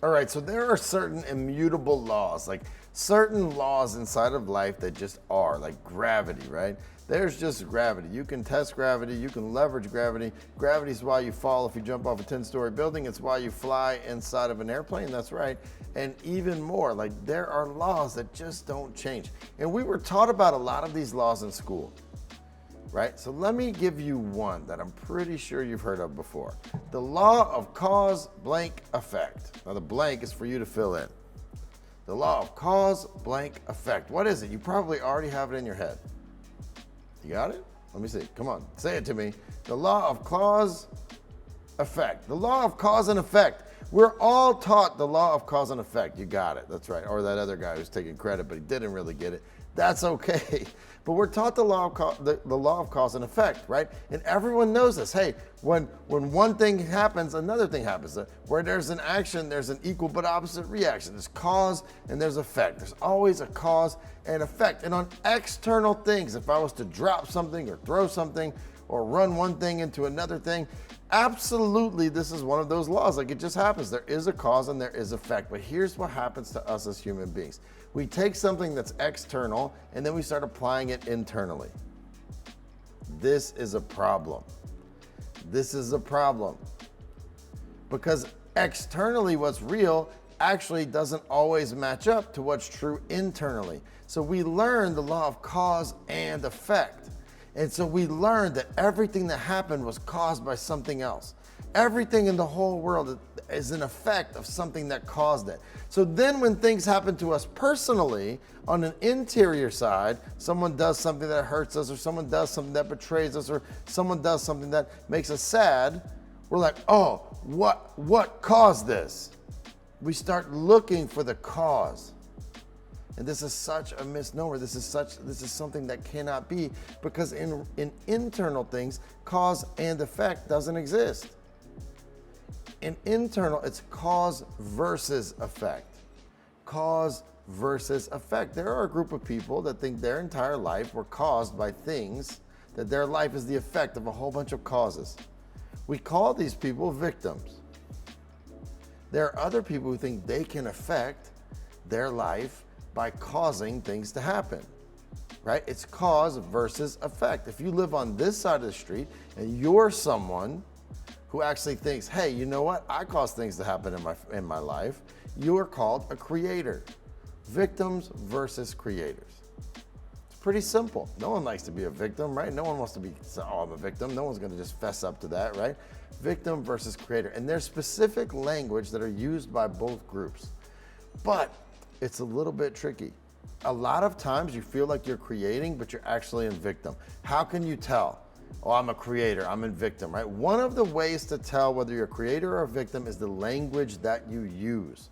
All right, so there are certain immutable laws, like certain laws inside of life that just are, like gravity, right? There's just gravity. You can test gravity, you can leverage gravity. Gravity is why you fall if you jump off a 10-story building. It's why you fly inside of an airplane, that's right. And even more, like there are laws that just don't change. And we were taught about a lot of these laws in school. Right? So let me give you one that I'm pretty sure you've heard of before. The law of cause blank effect. Now the blank is for you to fill in. The law of cause blank effect. What is it? You probably already have it in your head. You got it? Let me see. Come on, say it to me. The law of cause effect. The law of cause and effect. We're all taught the law of cause and effect. You got it. That's right. Or that other guy who's taking credit, but he didn't really get it. That's okay. But we're taught the law of the law of cause and effect, right? And everyone knows this. Hey, when one thing happens, another thing happens. Where there's an action, there's an equal but opposite reaction. There's cause and there's effect. There's always a cause and effect. And on external things, if I was to drop something or throw something or run one thing into another thing, absolutely, this is one of those laws. Like it just happens. There is a cause and there is effect. But here's what happens to us as human beings. We take something that's external and then we start applying it internally. This is a problem. This is a problem. Because externally what's real actually doesn't always match up to what's true internally. So we learn the law of cause and effect. And so we learned that everything that happened was caused by something else. Everything in the whole world is an effect of something that caused it. So then when things happen to us personally, on an interior side, someone does something that hurts us, or someone does something that betrays us, or someone does something that makes us sad, we're like, oh, what caused this? We start looking for the cause. And this is such a misnomer. This is something that cannot be, because in internal things, cause and effect doesn't exist. In internal, it's cause versus effect. Cause versus effect. There are a group of people that think their entire life were caused by things, that their life is the effect of a whole bunch of causes. We call these people victims. There are other people who think they can affect their life by causing things to happen, right? It's cause versus effect. If you live on this side of the street and you're someone who actually thinks, hey, you know what? I cause things to happen in my life, you are called a creator. Victims versus creators. It's pretty simple. No one likes to be a victim, right? No one wants to be, oh, I'm a victim. No one's gonna just fess up to that, right? Victim versus creator. And there's specific language that are used by both groups. But it's a little bit tricky. A lot of times you feel like you're creating, but you're actually in victim. How can you tell? Oh, I'm a creator, I'm in victim, right? One of the ways to tell whether you're a creator or a victim is the language that you use.